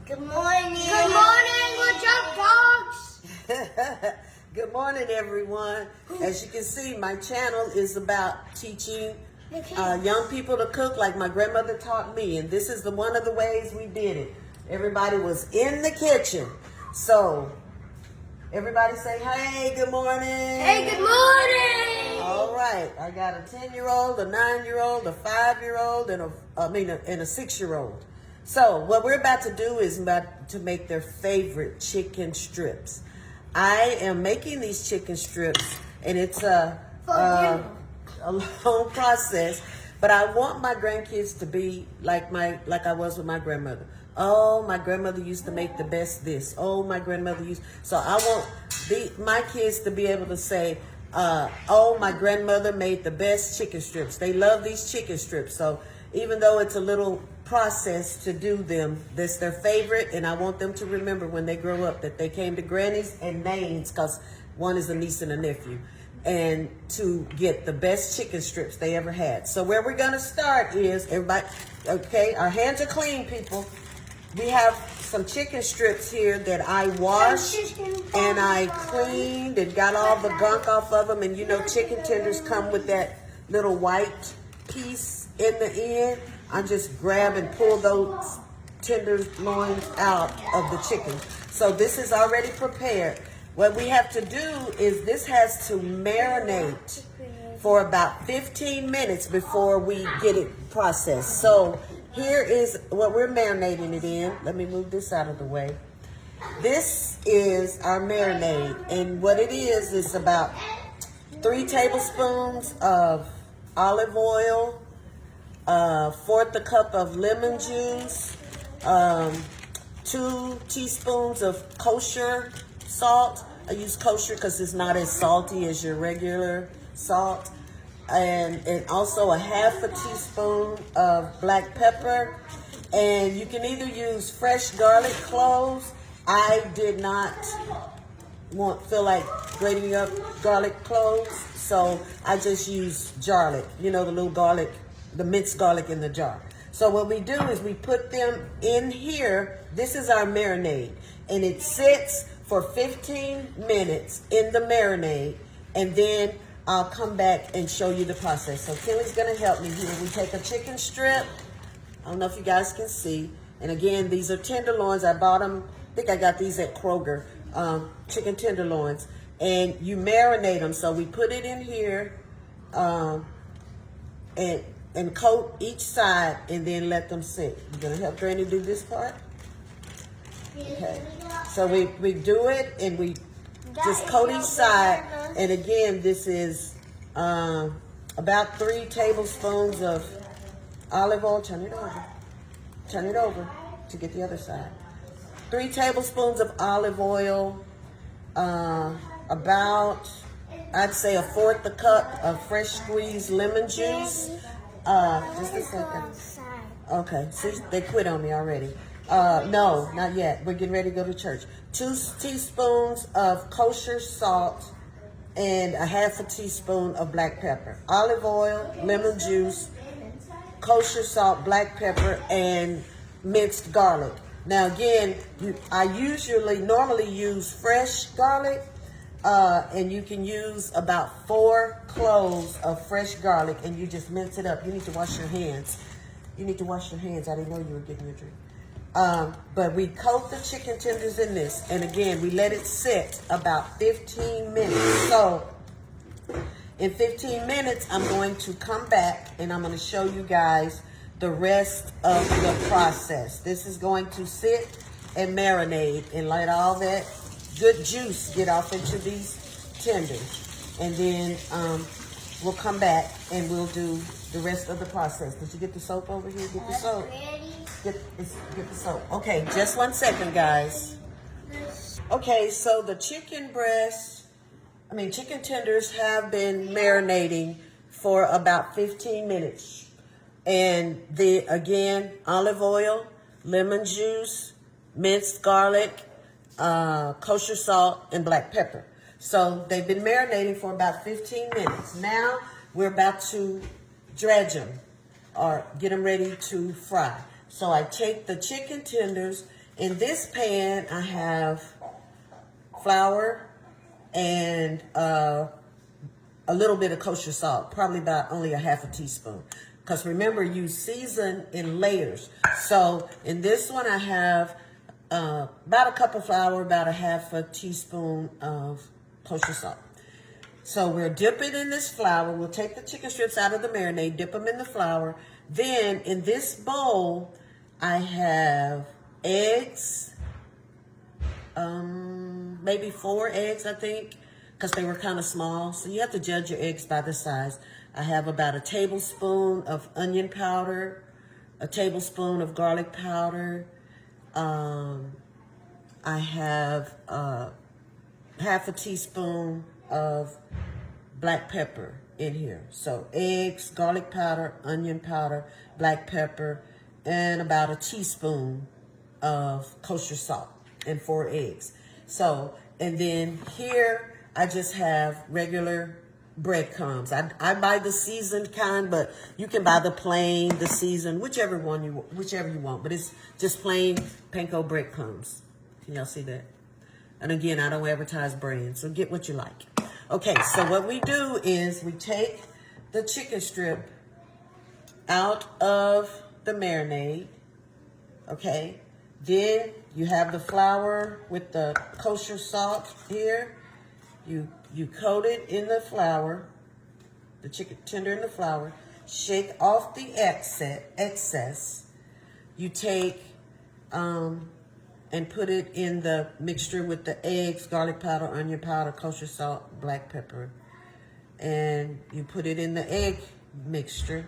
Good morning. Good morning, what's up, dogs? Good morning, everyone. As you can see, my channel is about teaching young people to cook like my grandmother taught me. And this is one of the ways we did it. Everybody was in the kitchen. So, everybody say, hey, good morning. Hey, good morning. All right. I got a 10-year-old, a 9-year-old, a 5-year-old, and a 6-year-old. So what we're about to do is about to make their favorite chicken strips. I am making these chicken strips, and it's a long process. But I want my grandkids to be like I was with my grandmother. Oh, my grandmother used to make the best this. Oh, my grandmother used. So I want my kids to be able to say, oh, my grandmother made the best chicken strips. They love these chicken strips. So even though it's a little process to do them, that's their favorite, and I want them to remember when they grow up that they came to Granny's and Nane's, because one is a niece and a nephew, and to get the best chicken strips they ever had. So where we're gonna start is, everybody, okay, our hands are clean, people. We have some chicken strips here that I washed and I cleaned and got all the gunk off of them, and you know chicken tenders come with that little white piece in the end. I just grab and pull those tenderloins out of the chicken. So this is already prepared. What we have to do is this has to marinate for about 15 minutes before we get it processed. So here is what we're marinating it in. Let me move this out of the way. This is our marinade, and what it is about 3 tablespoons of olive oil, 1/4 a cup of lemon juice, 2 teaspoons of kosher salt. I use kosher because it's not as salty as your regular salt. And also a 1/2 teaspoon of black pepper. And you can either use fresh garlic cloves. I did not feel like grating up garlic cloves, so I just use garlic, you know, the little garlic, the minced garlic in the jar. So what we do is we put them in here. This is our marinade, and it sits for 15 minutes in the marinade, and then I'll come back and show you the process. So Kelly's gonna help me here. We take a chicken strip. I don't know if you guys can see. And again, these are tenderloins. I bought them, I think I got these at Kroger, chicken tenderloins. And you marinate them. So we put it in here, and coat each side and then let them sit. You're gonna help Granny do this part? Okay. So we do it and we just coat each side. And again, this is about 3 tablespoons of olive oil. Turn it over. Turn it over to get the other side. 3 tablespoons of olive oil, about, I'd say, 1/4 a cup of fresh squeezed lemon juice. Just a second. Okay, see, they quit on me already. No, not yet. We're getting ready to go to church. 2 teaspoons of kosher salt and a 1/2 teaspoon of black pepper. Olive oil, lemon juice, kosher salt, black pepper, and minced garlic. Now again, I normally use fresh garlic, and you can use about 4 cloves of fresh garlic, and you just mince it up. You need to wash your hands. You need to wash your hands. I didn't know you were getting your drink. But we coat the chicken tenders in this, and again, we let it sit about 15 minutes. So in 15 minutes, I'm going to come back, and I'm going to show you guys the rest of the process. This is going to sit and marinate and let all that good juice get off into these tenders. And then we'll come back and we'll do the rest of the process. Did you get the soap over here? Get the soap. Get the soap. Okay, just 1 second, guys. Okay, so the chicken tenders have been marinating for about 15 minutes. And again, olive oil, lemon juice, minced garlic, kosher salt, and black pepper. So they've been marinating for about 15 minutes. Now we're about to dredge them or get them ready to fry. So I take the chicken tenders In this pan, I have flour and a little bit of kosher salt, probably about only a half a teaspoon. Because remember, you season in layers. So in this one, I have about a cup of flour, about a half a teaspoon of kosher salt. So we'll dip it in this flour. We'll take the chicken strips out of the marinade, dip them in the flour. Then in this bowl, I have eggs, maybe 4 eggs, I think, because they were kind of small. So you have to judge your eggs by the size. I have about a tablespoon of onion powder, a tablespoon of garlic powder. I have half a teaspoon of black pepper in here. So eggs, garlic powder, onion powder, black pepper, and about a teaspoon of kosher salt and 4 eggs. So, and then here I just have regular breadcrumbs. I buy the seasoned kind, but you can buy the plain, the seasoned, whichever you want. But it's just plain panko breadcrumbs. Can y'all see that? And again, I don't advertise brands, so get what you like. Okay, so what we do is we take the chicken strip out of the marinade. Okay, then you have the flour with the kosher salt here. You coat it in the flour, the chicken tender in the flour. Shake off the excess. You take and put it in the mixture with the eggs, garlic powder, onion powder, kosher salt, black pepper. And you put it in the egg mixture.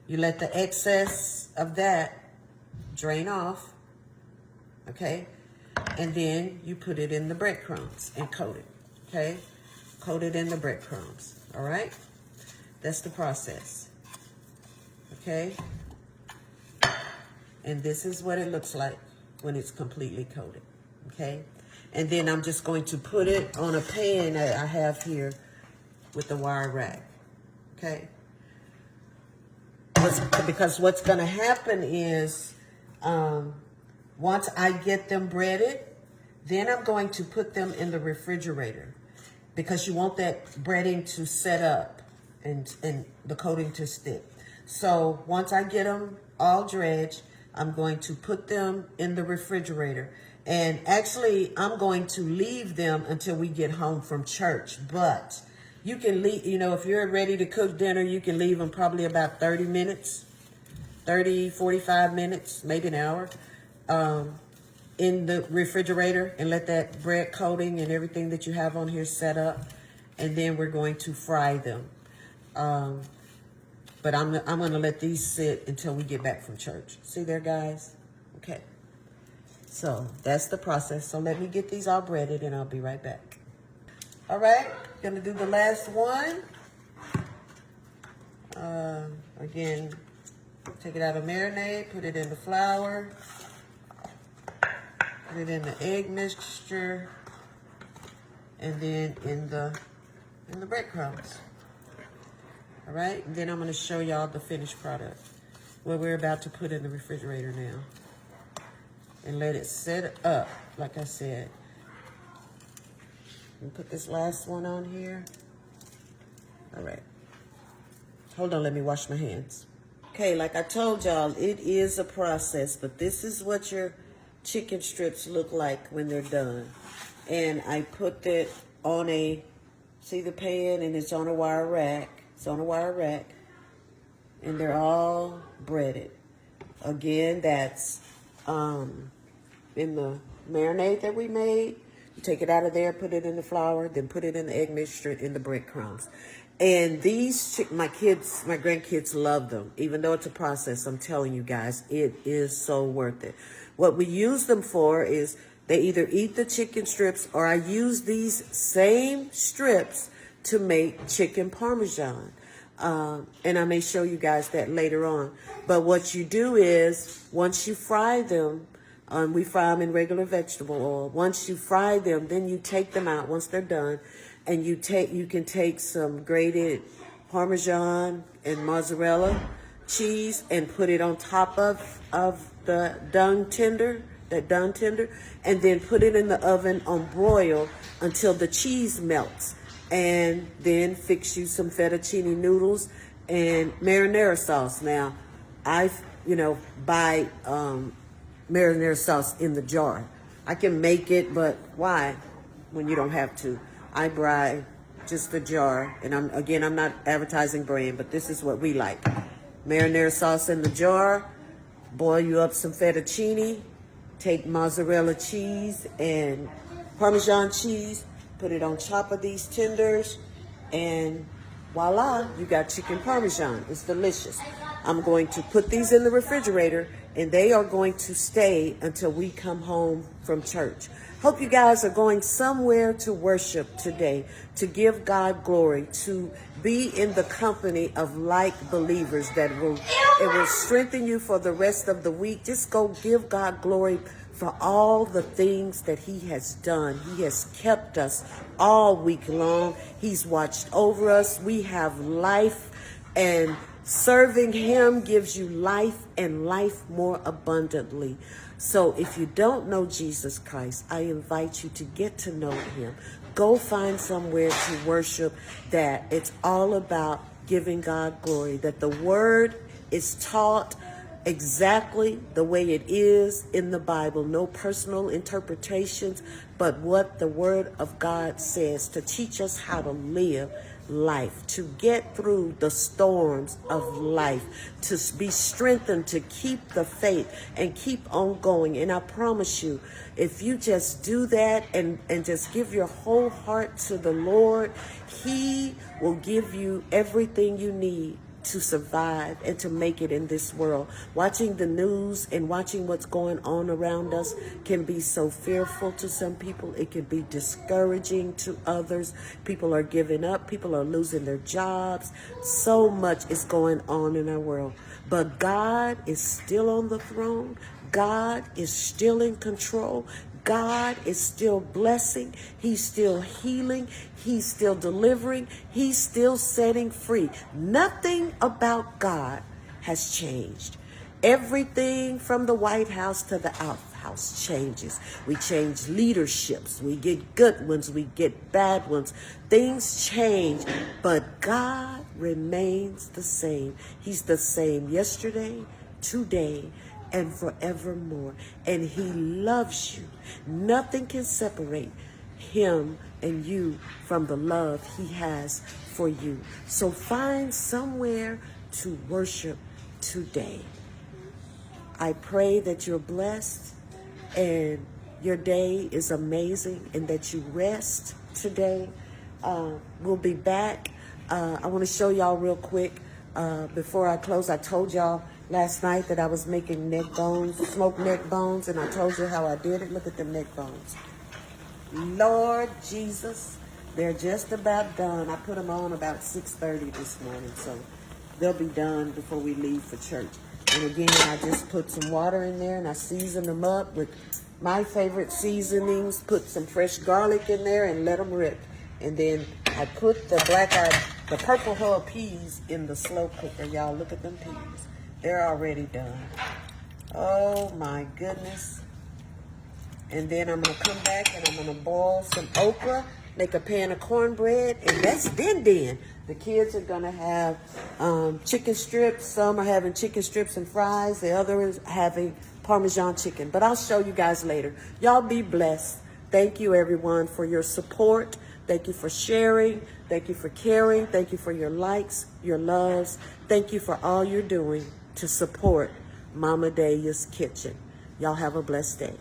You let the excess of that drain off, okay? And then you put it in the breadcrumbs and coat it, okay? Coat it in the breadcrumbs, all right? That's the process, okay? And this is what it looks like when it's completely coated, okay? And then I'm just going to put it on a pan that I have here with the wire rack, okay? Because what's gonna happen is, once I get them breaded, then I'm going to put them in the refrigerator because you want that breading to set up and the coating to stick. So once I get them all dredged, I'm going to put them in the refrigerator. And actually, I'm going to leave them until we get home from church. But you can leave, you know, if you're ready to cook dinner, you can leave them probably about 30 minutes, 30, 45 minutes, maybe an hour, in the refrigerator and let that bread coating and everything that you have on here set up. And then we're going to fry them. But I'm going to let these sit until we get back from church. See there, guys? Okay. So that's the process. So let me get these all breaded and I'll be right back. All right. Going to do the last one. Again, take it out of marinade, put it in the flour, put it in the egg mixture, and then in the breadcrumbs. All right, and then I'm going to show y'all the finished product, what we're about to put in the refrigerator now. And let it set up, like I said. And put this last one on here. All right. Hold on, let me wash my hands. Okay, like I told y'all, it is a process, but this is what your chicken strips look like when they're done. And I put that on a, see the pan, and it's on a wire rack. It's on a wire rack, and they're all breaded. Again, that's in the marinade that we made. You take it out of there, put it in the flour, then put it in the egg mixture in the breadcrumbs. And these, my grandkids love them. Even though it's a process, I'm telling you guys, it is so worth it. What we use them for is they either eat the chicken strips, or I use these same strips to make chicken parmesan. And I may show you guys that later on. But what you do is, once you fry them, we fry them in regular vegetable oil. Once you fry them, then you take them out once they're done, and you can take some grated Parmesan and mozzarella cheese and put it on top of the done tender done tender, and then put it in the oven on broil until the cheese melts. And then fix you some fettuccine noodles and marinara sauce. Now, I, buy marinara sauce in the jar. I can make it, but why when you don't have to? I buy just the jar, and I'm not advertising brand, but this is what we like. Marinara sauce in the jar, boil you up some fettuccine, take mozzarella cheese and Parmesan cheese, put it on top of these tenders, and voila, you got chicken Parmesan. It's delicious. I'm going to put these in the refrigerator, and they are going to stay until we come home from church. Hope you guys are going somewhere to worship today, to give God glory, to be in the company of like believers it will strengthen you for the rest of the week. Just go give God glory for all the things that he has done. He has kept us all week long. He's watched over us. We have life, and serving him gives you life and life more abundantly. So if you don't know Jesus Christ, I invite you to get to know him. Go find somewhere to worship that it's all about giving God glory, that the word is taught exactly the way it is in the Bible. No personal interpretations, but what the word of God says to teach us how to live life, to get through the storms of life, to be strengthened, to keep the faith and keep on going. And I promise you, if you just do that and just give your whole heart to the Lord, he will give you everything you need to survive and to make it in this world. Watching the news and watching what's going on around us can be so fearful to some people. It can be discouraging to others. People are giving up. People are losing their jobs. So much is going on in our world. But God is still on the throne. God is still in control. God is still blessing. He's still healing. He's still delivering. He's still setting free. Nothing about God has changed. Everything from the White House to the outhouse changes. We change leaderships. We get good ones. We get bad ones. Things change, but God remains the same. He's the same yesterday, today, and forevermore. And he loves you. Nothing can separate him and you from the love he has for you. So find somewhere to worship today. I pray that you're blessed and your day is amazing and that you rest today. We'll be back. I want to show y'all real quick before I close. I told y'all last night that I was making neck bones, smoked neck bones, and I told you how I did it. Look at them neck bones. Lord Jesus, they're just about done. I put them on about 6:30 this morning, so they'll be done before we leave for church. And again, I just put some water in there and I season them up with my favorite seasonings, put some fresh garlic in there and let them rip. And then I put the purple hull peas in the slow cooker. Y'all look at them peas. They're already done. Oh my goodness. And then I'm gonna come back and I'm gonna boil some okra, make a pan of cornbread, and that's then. The kids are gonna have chicken strips. Some are having chicken strips and fries. The other is having Parmesan chicken. But I'll show you guys later. Y'all be blessed. Thank you everyone for your support. Thank you for sharing. Thank you for caring. Thank you for your likes, your loves. Thank you for all you're doing to support Mama Dalia's Kitchen. Y'all have a blessed day.